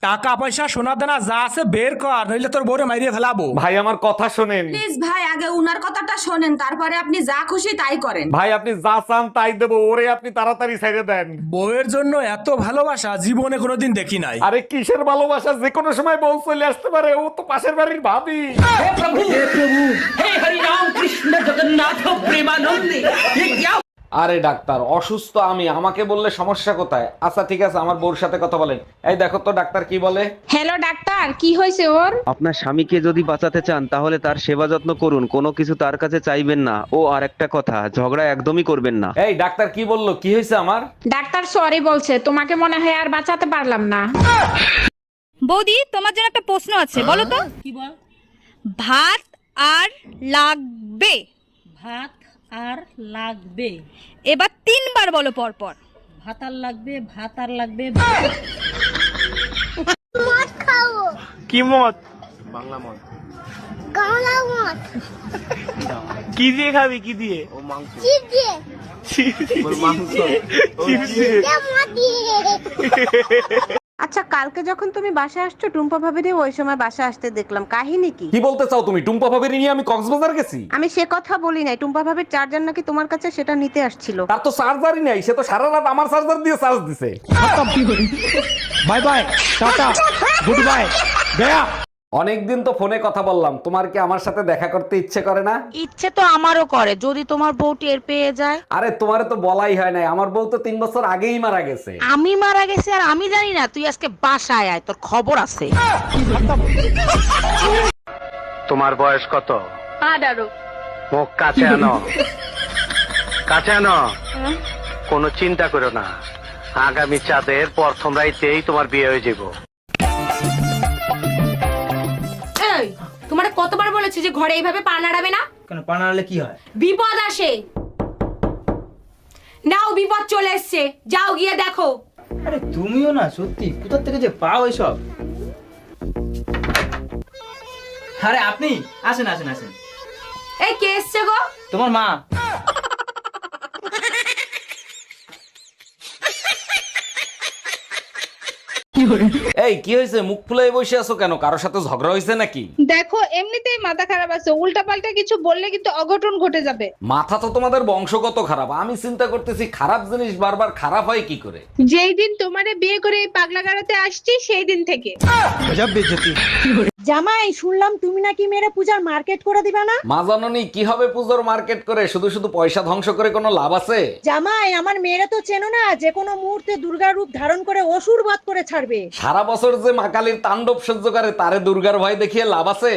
টাকা পয়সা সোনা দানা যা আছে বের কর, নইলে তোর বউরে মাইরিয়ে ফেলাবো। ভাই আমার কথা শোনেন। প্লিজ ভাই, আগে উনার কথাটা শোনেন, তারপরে আপনি যা খুশি তাই করেন। ভাই আপনি যা চান তাই দেবো, ওরে আপনি তাড়াতাড়ি ছেড়ে দেন। বউয়ের জন্য এত ভালোবাসা জীবনে কোনোদিন দেখি নাই। আরে কিসের ভালোবাসা, যে কোনো সময় বউ চলে আসতে পারে, ও তো পাশের বাড়ির ভাবি। আরে ডাক্তার অসুস্থ আমি, আমাকে বললে সমস্যা কোথায়? আচ্ছা ঠিক আছে, আমার বউর সাথে কথা বলেন। এই দেখো তো ডাক্তার কি বলে। হ্যালো ডাক্তার, কি হয়েছে ওর? আপনার স্বামীকে যদি বাঁচাতে চান তাহলে তার সেবা যত্ন করুন, কোনো কিছু তার কাছে চাইবেন না। ও আর একটা কথা, ঝগড়া একদমই করবেন না। এই ডাক্তার কি বললো, কি হয়েছে আমার? ডাক্তার সরি বলছে, তোমাকে মনে হয় আর বাঁচাতে পারলাম না। বৌদি, তোমার জন্য একটা প্রশ্ন আছে, বলো তো। কি বল? ভাত আর লাগবে। ভাত আর লাগবে। এবার 3 বার বলো পর পর। ভাত আর লাগবে, ভাত আর লাগবে। কি মত? বাংলা মত। কি দিয়ে খাবি? কি দিয়ে? ও মাংস। আচ্ছা, কালকে যখন তুমি বাসায় আসছো টুম্পা ভাবিরে ওই সময় বাসায় আসতে দেখলাম, কাহিনী কি? কি বলতে চাও তুমি? টুম্পা ভাবির নিয়ে আমি কক্সবাজার গেছি? আমি সে কথা বলি নাই, টুম্পা ভাবির চার্জার নাকি তোমার কাছে, সেটা নিতে আসছিল। তার তো চার্জারই নাই, সে তো সারা রাত আমার চার্জার দিয়ে চার্জ দিছে। Bye bye, tata, good bye, Gaya. অনেকদিন তো ফোনে কথা বললাম, তোমার কি আমার সাথে দেখা করতে ইচ্ছে করে না? ইচ্ছে তো আমারও করে, যদি তোমার বউ টের পেয়ে যায়। আরে তোমারে তো বলাই হয় নাই, আমার বউ তো 3 বছর আগেই মারা গেছে। আমি মারা গেছি আর আমি জানি না? তুই আজকে বাসায় আয়, তোর খবর আছে। তোমার বয়স কত? 18। মুখ কাছে আনো, কাছে আনো। কোনো চিন্তা করো না, আগামী চাঁদের প্রথম রাইতেই তোমার বিয়ে হয়ে যাবো। এই, তোমারে কতবার বলেছি যে ঘরে এইভাবে পা নাড়াবে না? কেন পা নাড়ালে কি হয়? বিপদ আসে। নাও, বিপদ চলে এসছে, যাও গিয়ে দেখো। আরে তুমিও না, সত্যি কোথা থেকে যে পাও এসব? আরে আপনি আসেন আসেন আসেন। এই কে এসছে গো? তোমার মা। এই কি হয়েছে, মুখ ফুলে বসে আছো কেন? কারোর সাথে ঝগড়া হয়েছে নাকি? দেখো, এমনিতেই মাথা খারাপ আছে, উল্টাপাল্টা কিছু বললে কিন্তু অঘটন ঘটে যাবে। মাথা তো তোমাদের বংশগত খারাপ। আমি চিন্তা করতেছি খারাপ জিনিস বারবার খারাপ হয় কি করে। যেই দিন তোমারে বিয়ে করে এই পাগলা গাড়াতে আসছি সেই দিন থেকে। জামাই, শুনলাম তুমি নাকি মেরে পূজার মার্কেট করে দিবা না? মা জাননি কি হবে পুজোর মার্কেট করে? শুধু শুধু পয়সা ধ্বংস করে কোনো লাভ আছে? জামাই, আমার মেয়েরা তো চেনো না, যে কোনো মুহূর্তে দুর্গার রূপ ধারণ করে অসুর বধ করে ছাড়বে। সারা বছর যে মা কালীর তাণ্ডব সহ্য করে, তারে দুর্গার ভয় দেখিয়ে লাভ আছে?